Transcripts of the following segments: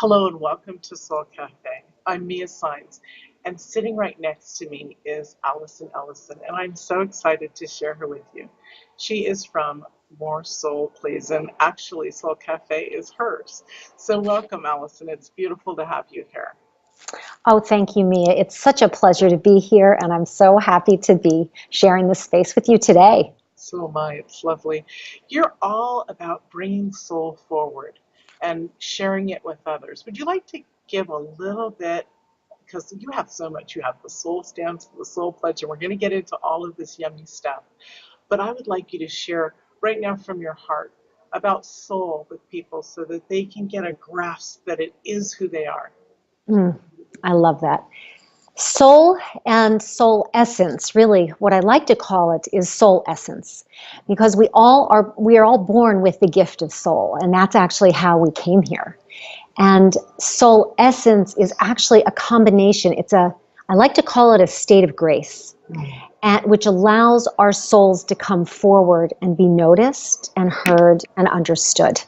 Hello and welcome to Soul Cafe. I'm Mia Saenz, and sitting right next to me is Alison Ellison, and I'm so excited to share her with you. She is from More Soul, Please, and actually Soul Cafe is hers. So welcome, Alison. It's beautiful to have you here. Oh, thank you, Mia. It's such a pleasure to be here, and I'm so happy to be sharing this space with you today. So am I. It's lovely. You're all about bringing soul forward and sharing it with others. Would you like to give a little bit because you have so much. You have the soul stamps, the soul pledge, and we're going to get into all of this yummy stuff. But I would like you to share right now from your heart about soul with people so that they can get a grasp that it is who they are. Mm, I love that. Soul and soul essence, really, what I like to call it is soul essence, because we are all born with the gift of soul, and that's actually how we came here. And soul essence is actually a combination. I like to call it a state of grace, which allows our souls to come forward and be noticed and heard and understood.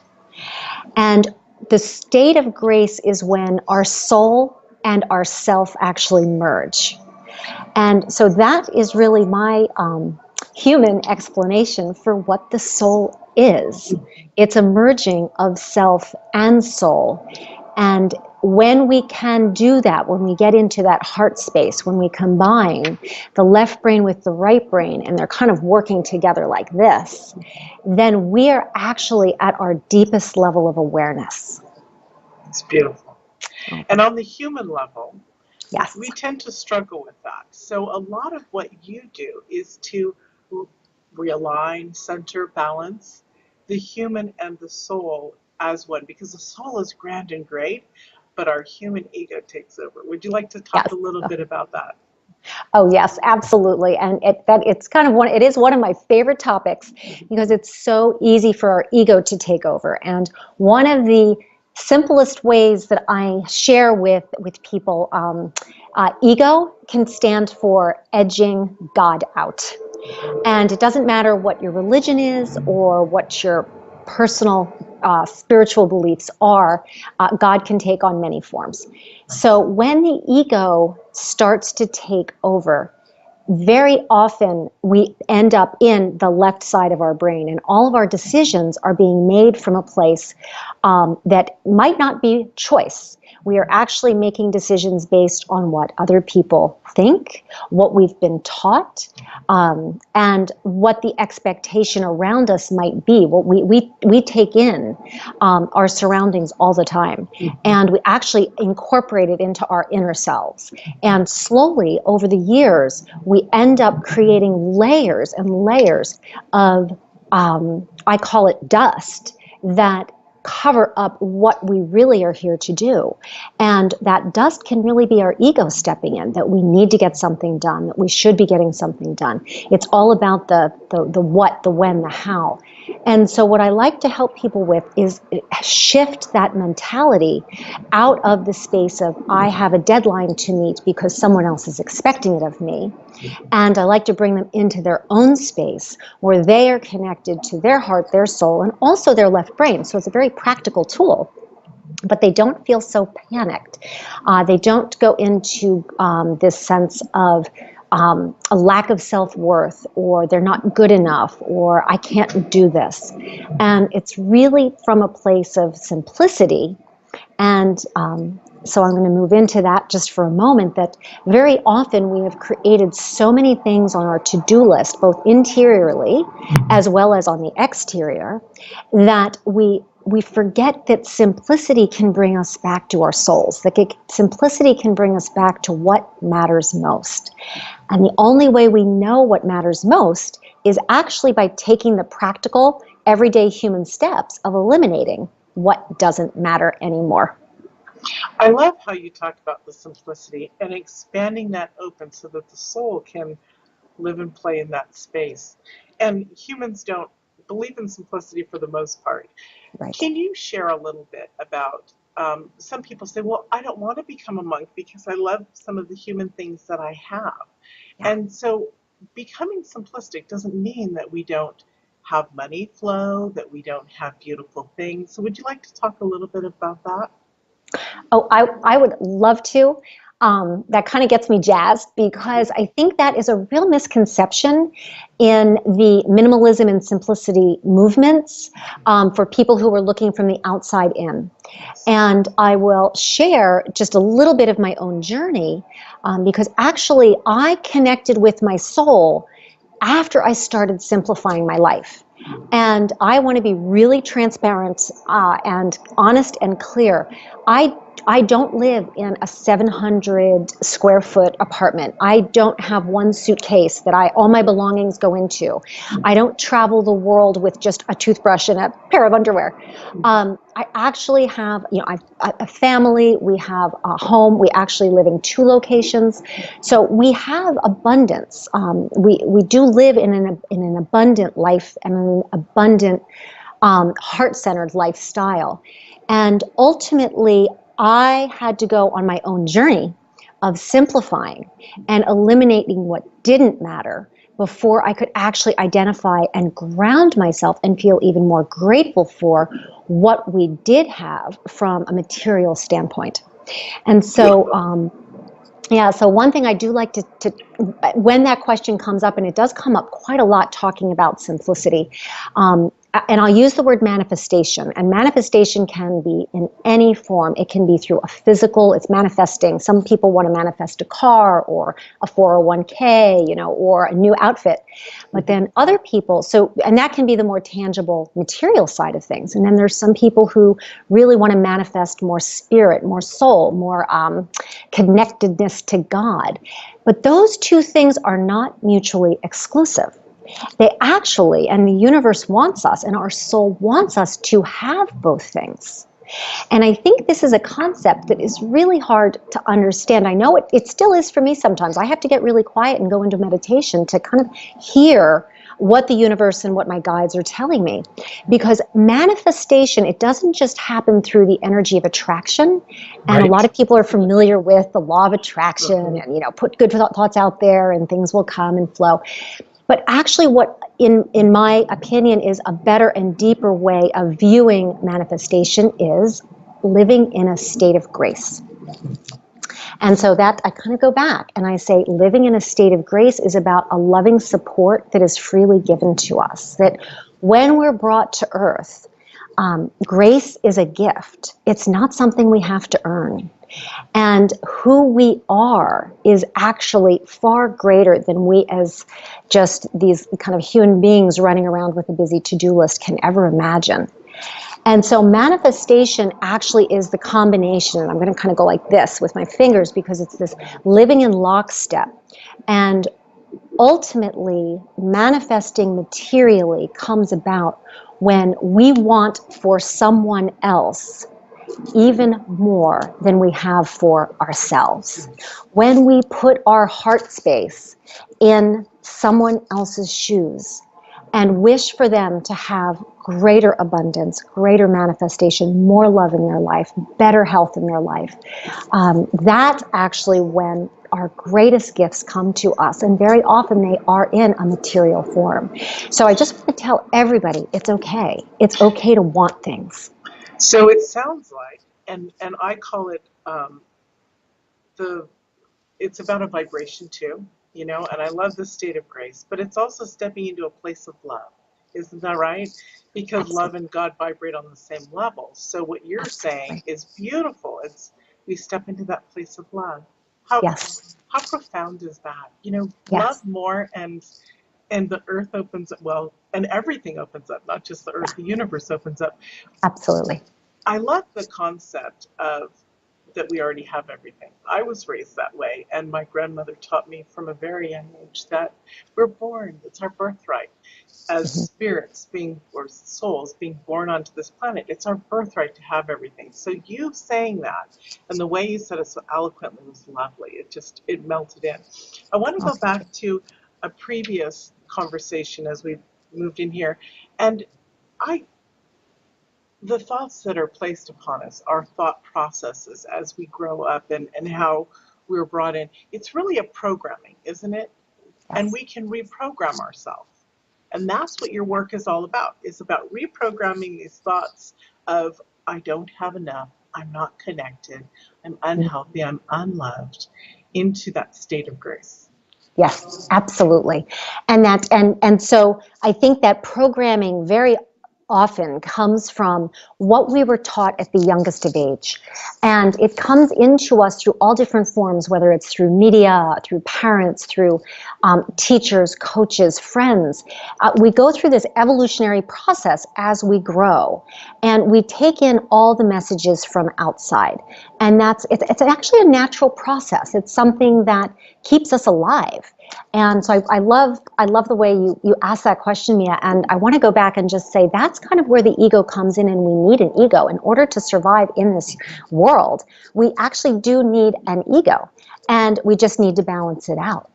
And the state of grace is when our soul and our self actually merge. And so that is really my human explanation for what the soul is. It's a merging of self and soul. And when we can do that, when we get into that heart space, when we combine the left brain with the right brain, and they're kind of working together like this, then we are actually at our deepest level of awareness. It's beautiful. And on the human level, we Yes. tend to struggle with that. So a lot of what you do is to realign, center, balance the human and the soul as one, because the soul is grand and great, but our human ego takes over. Would you like to talk a Yes. little bit about that? Oh, yes, absolutely. And it's kind of it is one of my favorite topics because it's so easy for our ego to take over. And one of the simplest ways that I share with people, ego can stand for edging God out. And it doesn't matter what your religion is or what your personal spiritual beliefs are, God can take on many forms. So when the ego starts to take over, very often we end up in the left side of our brain, and all of our decisions are being made from a place that might not be choice. We are actually making decisions based on what other people think, what we've been taught, and what the expectation around us might be. What we take in our surroundings all the time, and we actually incorporate it into our inner selves. And slowly, over the years, we end up creating layers and layers of, I call it dust, that cover up what we really are here to do. And that dust can really be our ego stepping in, that we need to get something done, that we should be getting something done. It's all about the what, the when, the how. And so what I like to help people with is shift that mentality out of the space of I have a deadline to meet because someone else is expecting it of me. And I like to bring them into their own space where they are connected to their heart, their soul, and also their left brain. So it's a very practical tool. But they don't feel so panicked. They don't go into this sense of a lack of self-worth, or they're not good enough, or I can't do this. And it's really from a place of simplicity. And so I'm going to move into that just for a moment, that very often we have created so many things on our to-do list, both interiorly as well as on the exterior, that we forget that simplicity can bring us back to our souls, that simplicity can bring us back to what matters most. And the only way we know what matters most is actually by taking the practical, everyday human steps of eliminating what doesn't matter anymore. I love how you talk about the simplicity and expanding that open so that the soul can live and play in that space. And humans don't believe in simplicity for the most part. Right. Can you share a little bit about some people say, well, I don't want to become a monk because I love some of the human things that I have. Yeah. And so becoming simplistic doesn't mean that we don't have money flow, that we don't have beautiful things. So would you like to talk a little bit about that? Oh, I would love to. That kind of gets me jazzed because I think that is a real misconception in the minimalism and simplicity movements for people who are looking from the outside in. And I will share just a little bit of my own journey because actually I connected with my soul after I started simplifying my life. And I want to be really transparent and honest and clear. I don't live in a 700 square foot apartment. I don't have one suitcase that all my belongings go into. I don't travel the world with just a toothbrush and a pair of underwear. I actually have, I've a family. We have a home. We actually live in 2 locations, so we have abundance. We do live in an abundant life and an abundant, heart-centered lifestyle, and ultimately, I had to go on my own journey of simplifying and eliminating what didn't matter before I could actually identify and ground myself and feel even more grateful for what we did have from a material standpoint. And so, yeah, so one thing I do like when that question comes up, and it does come up quite a lot talking about simplicity, and I'll use the word manifestation. And manifestation can be in any form. It can be through a physical, it's manifesting. Some people want to manifest a car or a 401k, or a new outfit. But then other people, and that can be the more tangible material side of things. And then there's some people who really want to manifest more spirit, more soul, more connectedness to God. But those 2 things are not mutually exclusive. They actually, and the universe wants us, and our soul wants us to have both things. And I think this is a concept that is really hard to understand. I know it still is for me sometimes. I have to get really quiet and go into meditation to kind of hear what the universe and what my guides are telling me. Because manifestation, it doesn't just happen through the energy of attraction. And a lot of people are familiar with the law of attraction and, put good thoughts out there and things will come and flow. But actually what, in my opinion, is a better and deeper way of viewing manifestation is living in a state of grace. And so that I kind of go back and I say living in a state of grace is about a loving support that is freely given to us. That when we're brought to earth, grace is a gift. It's not something we have to earn. And who we are is actually far greater than we as just these kind of human beings running around with a busy to-do list can ever imagine. And so manifestation actually is the combination, and I'm going to kind of go like this with my fingers because it's this living in lockstep. And ultimately, manifesting materially comes about when we want for someone else even more than we have for ourselves. When we put our heart space in someone else's shoes and wish for them to have greater abundance, greater manifestation, more love in their life, better health in their life, that's actually when our greatest gifts come to us. And very often they are in a material form. So I just want to tell everybody, it's okay. It's okay to want things. So it sounds like, and I call it it's about a vibration too, and I love the state of grace, but it's also stepping into a place of love. Isn't that right? Because Absolutely. love and God vibrate on the same level. So what you're saying is beautiful. We step into that place of love. Yes. How profound is that? Yes. Love more and the earth opens up, and everything opens up, not just the earth, the universe opens up. Absolutely. I love the concept of that we already have everything. I was raised that way, and my grandmother taught me from a very young age that we're born, it's our birthright. As spirits or souls being born onto this planet, it's our birthright to have everything. So you saying that, and the way you said it so eloquently was lovely. It melted in. I want to go back to a previous conversation as we moved in here, and the thoughts that are placed upon us, our thought processes as we grow up and how we're brought in, it's really a programming, isn't it? And we can reprogram ourselves. And that's what your work is all about. It's about reprogramming these thoughts of, I don't have enough, I'm not connected, I'm unhealthy, I'm unloved, into that state of grace. Yes, absolutely. And so I think that programming very often comes from what we were taught at the youngest of age. And it comes into us through all different forms, whether it's through media, through parents, through teachers, coaches, friends. We go through this evolutionary process as we grow, and we take in all the messages from outside. And it's actually a natural process. It's something that keeps us alive. And so I love the way you asked that question, Mia. And I want to go back and just say that's kind of where the ego comes in, and we need an ego in order to survive in this world. We actually do need an ego, and we just need to balance it out.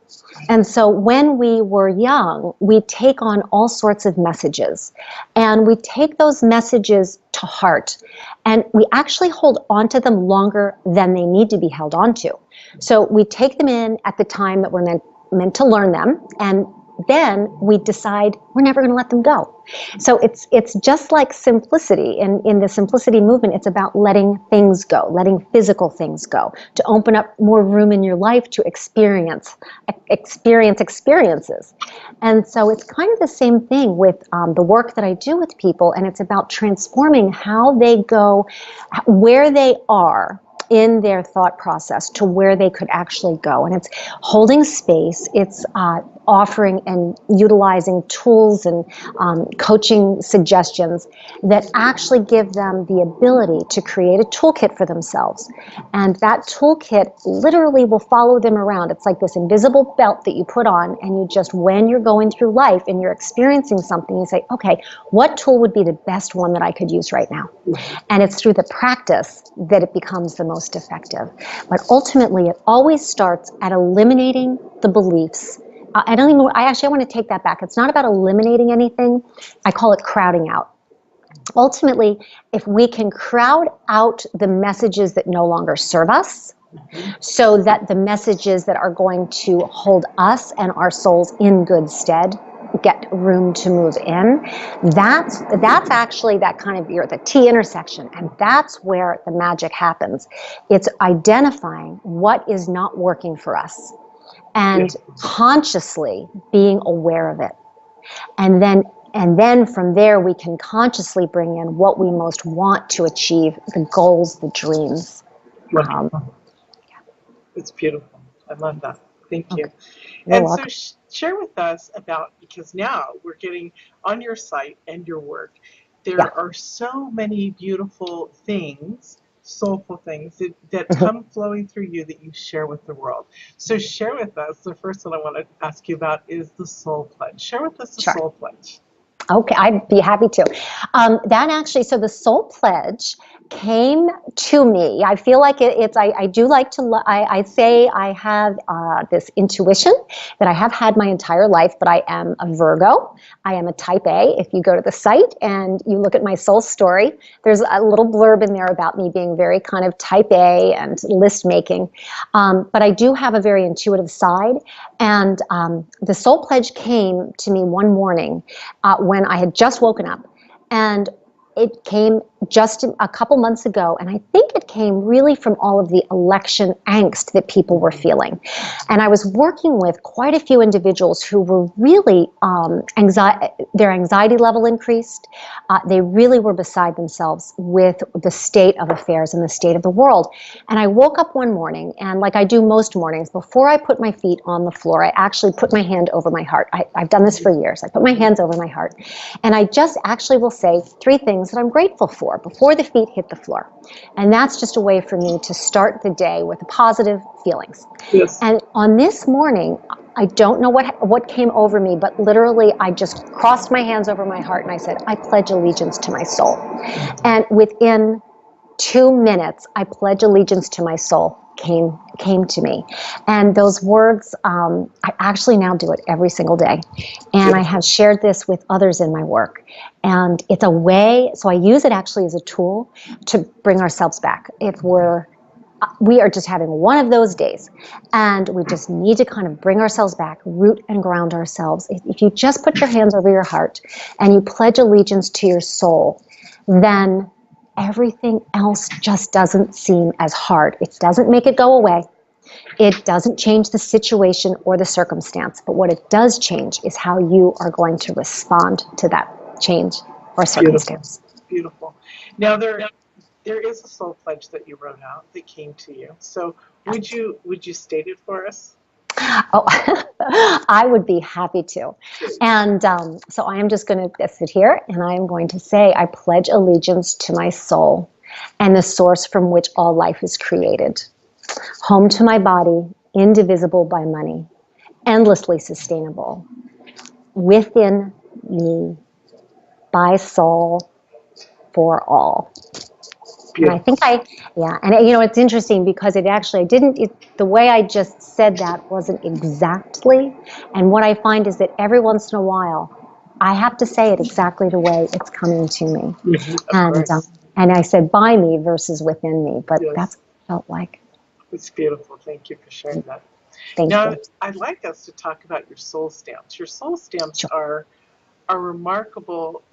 And so when we were young, we take on all sorts of messages, and we take those messages to heart, and we actually hold on to them longer than they need to be held on to. So we take them in at the time that we're meant to learn them, and then we decide we're never going to let them go. So it's just like simplicity. In the simplicity movement, it's about letting things go, letting physical things go, to open up more room in your life to experiences. And so it's kind of the same thing with the work that I do with people, and it's about transforming how they go, where they are in their thought process to where they could actually go. And it's holding space, it's offering and utilizing tools and coaching suggestions that actually give them the ability to create a toolkit for themselves. And that toolkit literally will follow them around. It's like this invisible belt that you put on, and you just, when you're going through life and you're experiencing something, you say, okay, what tool would be the best one that I could use right now? And it's through the practice that it becomes the most effective. But ultimately, it always starts at eliminating the beliefs. I want to take that back. It's not about eliminating anything. I call it crowding out. Ultimately, if we can crowd out the messages that no longer serve us, so that the messages that are going to hold us and our souls in good stead get room to move in, that's actually that kind of, you're at the T intersection, and that's where the magic happens. It's identifying what is not working for us and consciously being aware of it. And then from there, we can consciously bring in what we most want to achieve, the goals, the dreams. It's beautiful. I love that. Thank you. You're And welcome. so share with us about, because now we're getting on your site and your work, there are so many beautiful things, soulful things that come flowing through you that you share with the world. So share with us, the first one I want to ask you about is the Soul Pledge. Share with us the Soul Pledge. Okay, I'd be happy to. So the Soul Pledge came to me. I feel like I do like to, I say I have this intuition that I have had my entire life, but I am a Virgo. I am a type A. If you go to the site and you look at my soul story, there's a little blurb in there about me being very kind of type A and list making. But I do have a very intuitive side. And the Soul Pledge came to me one morning when I had just woken up, and it came just a couple months ago, and I think it came really from all of the election angst that people were feeling. And I was working with quite a few individuals who were really, their anxiety level increased. They really were beside themselves with the state of affairs and the state of the world. And I woke up one morning, and like I do most mornings, before I put my feet on the floor, I actually put my hand over my heart. I've done this for years. I put my hands over my heart, and I just actually will say 3 things that I'm grateful for before the feet hit the floor. And that's just a way for me to start the day with positive feelings. Yes. And on this morning, I don't know what came over me, but literally I just crossed my hands over my heart and I said, I pledge allegiance to my soul. And within 2 minutes, I pledge allegiance to my soul came to me. And those words, I actually now do it every single day. And I have shared this with others in my work. And it's a way, so I use it actually as a tool to bring ourselves back. If we are just having one of those days and we just need to kind of bring ourselves back, root and ground ourselves. If you just put your hands over your heart and you pledge allegiance to your soul, then everything else just doesn't seem as hard. It doesn't make it go away. It doesn't change the situation or the circumstance, but what it does change is how you are going to respond to that change or circumstance. Beautiful. Now there is a soul pledge that you wrote out that came to you. So would you state it for us? Oh, I would be happy to. And so I am just going to sit here and I am going to say, I pledge allegiance to my soul and the source from which all life is created. Home to my body, indivisible by money, endlessly sustainable. Within me, by soul, for all. And I think and you know, it's interesting because it actually, the way I just said that wasn't exactly. And what I find is that every once in a while, I have to say it exactly the way it's coming to me. And I said by me versus within me, but that's what it felt like. It's beautiful. Thank you for sharing that. Thank now, you. I'd like us to talk about your soul stamps. Your soul stamps Sure. are remarkable.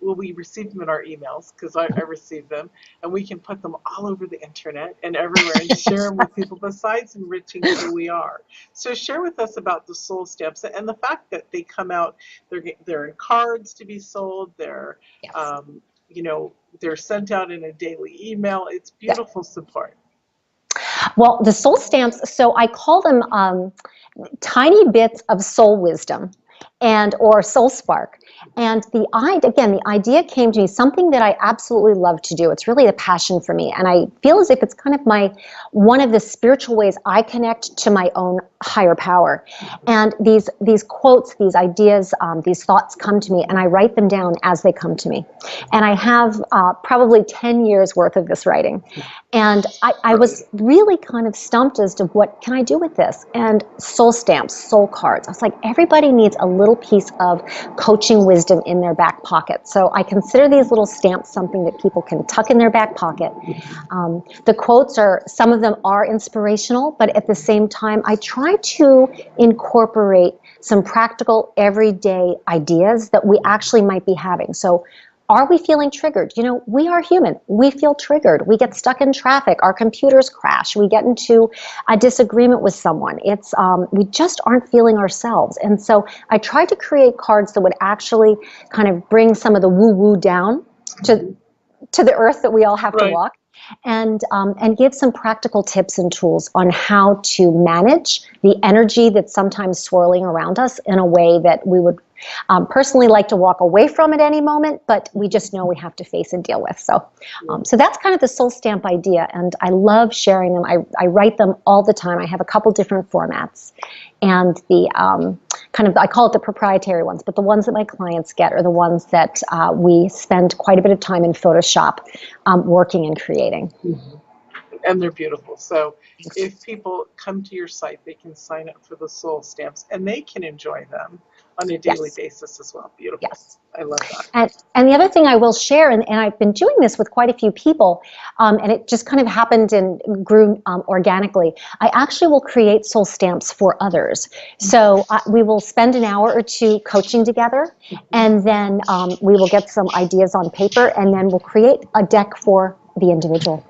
Well, we receive them in our emails because I receive them, and we can put them all over the internet and everywhere and share them with people besides enriching who we are. So share with us about the soul stamps and the fact that they come out, they're in cards to be sold, they're, they're sent out in a daily email. It's beautiful support. Well, the soul stamps, so I call them tiny bits of soul wisdom or soul spark. And the idea came to me, something that I absolutely love to do. It's really a passion for me. And I feel as if it's kind of one of the spiritual ways I connect to my own higher power. And these quotes, these ideas, these thoughts come to me, and I write them down as they come to me. And I have probably 10 years worth of this writing. And I was really kind of stumped as to what can I do with this? And soul stamps, soul cards. I was like, everybody needs a little piece of coaching wisdom in their back pocket. So I consider these little stamps something that people can tuck in their back pocket. The quotes some of them are inspirational, but at the same time, I try to incorporate some practical everyday ideas that we actually might be having. So are we feeling triggered? You know, we are human. We feel triggered. We get stuck in traffic. Our computers crash. We get into a disagreement with someone. We just aren't feeling ourselves. And so I tried to create cards that would actually kind of bring some of the woo-woo down to the earth that we all have to walk, and give some practical tips and tools on how to manage the energy that's sometimes swirling around us in a way that we would personally like to walk away from at any moment, but we just know we have to face and deal with. So that's kind of the soul stamp idea, and I love sharing them. I write them all the time. I have a couple different formats, and the I call it the proprietary ones, but the ones that my clients get are the ones that we spend quite a bit of time in Photoshop working and creating. Mm-hmm. And they're beautiful. So if people come to your site, they can sign up for the soul stamps, and they can enjoy them on a daily basis as well. Beautiful. Yes. I love that. And the other thing I will share, and I've been doing this with quite a few people, and it just kind of happened and grew organically. I actually will create soul stamps for others. So we will spend an hour or two coaching together, and then we will get some ideas on paper, and then we'll create a deck for the individual.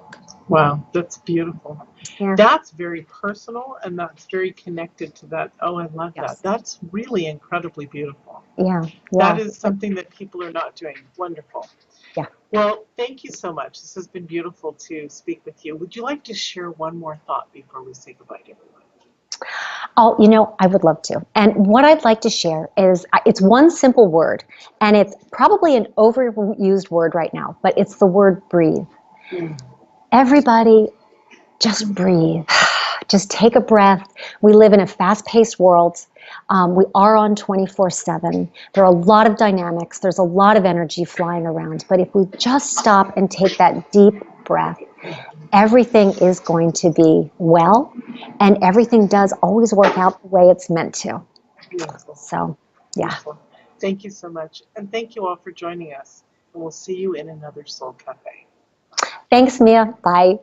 Wow, that's beautiful. Yeah. That's very personal, and that's very connected to that. Oh, I love that. That's really incredibly beautiful. Yeah. That is something that people are not doing. Wonderful. Yeah. Well, thank you so much. This has been beautiful to speak with you. Would you like to share one more thought before we say goodbye to everyone? Oh, I would love to. And what I'd like to share is, it's one simple word, and it's probably an overused word right now, but it's the word breathe. Everybody, just breathe. Just take a breath. We live in a fast-paced world. We are on 24/7. There are a lot of dynamics. There's a lot of energy flying around. But if we just stop and take that deep breath, everything is going to be well, and everything does always work out the way it's meant to. Beautiful. So, yeah. Beautiful. Thank you so much. And thank you all for joining us. And we'll see you in another Soul Cafe. Thanks, Mia. Bye.